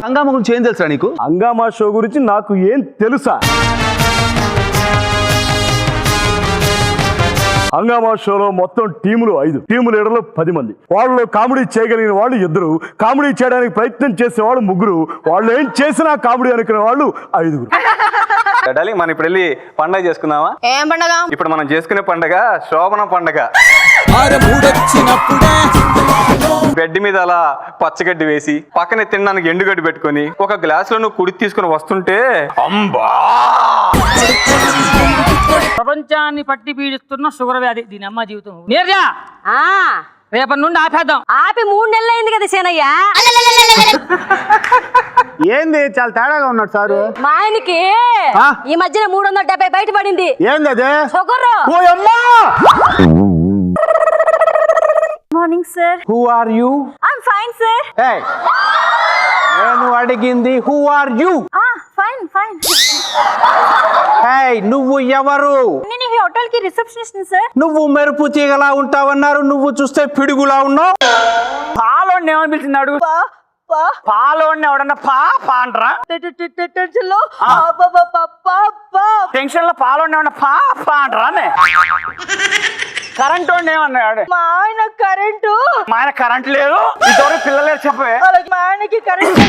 హంగామా గురించి ఏం తెలుసా నీకు? హంగామా షో గురించి నాకు ఏం తెలుసా? హంగామా షోలో మొత్తం టీములు 5, టీము లీడర్లు 10 మంది. వాళ్ళు కామెడీ చేయగలిగిన వాళ్ళు 2, కామెడీ చేయడానికి ప్రయత్నం చేసేవాళ్ళు 3, వాళ్ళు ఏం చేసినా కామెడీ అనుకునే వాళ్ళు 5. డార్లింగ్, మనం ఇప్పుడు వెళ్ళి పండగ చేసుకుందామా? ఏం పండగ? ఇప్పుడు మనం చేసుకునే పండగ శోభన పండగ. బెడ్ మీద అలా పచ్చగడ్డి వేసి పక్కనే తినడానికి ఎండుగడ్డి పెట్టుకొని ఒక గ్లాస్ లో నువ్వు కుడి తీసుకుని వస్తుంటే అంబా. ప్రపంచాన్ని పట్టి పీడిస్తున్న షుగర్ వ్యాధి, దీని అమ్మ జీవితం. నీర్జా, ఆ రేపటి నుండి ఆపేద్దాం. ఆపి 3 నెలలు అయింది కదా సేనయ్య. ఏంది చాలా తేడాగా ఉన్నాడు సారు. మా ఆయనకి ఈ మధ్యన 370 బయటపడింది. ఏంది అదే? Sugar. Morning sir. Who are you? I'm fine sir. నేను అడిగింది who are you? Fine fine. నువ్వు ఎవరు? నేను ఈ హోటల్ కి రిసెప్షనిస్ట్ సార్. నువ్వు మెరుపు తీగలా ఉంటావన్నారు, నువ్వు చూస్తే పిడుగులా ఉన్నావు. పాలోడిని ఏమని పిలిచినాడు? పాలోడిని ఎవడన్నా పా అంటారా? టెన్షన్ లో పాలోడిని ఏమన్నా పా అంటారా? కరెంట్ వాడిని ఏమన్నాడు? మా ఆయన కరెంటు. మా ఆయన కరెంట్ లేదు, ఇంతవరకు పిల్లలే చెప్పే. మా ఆయనకి కరెంట్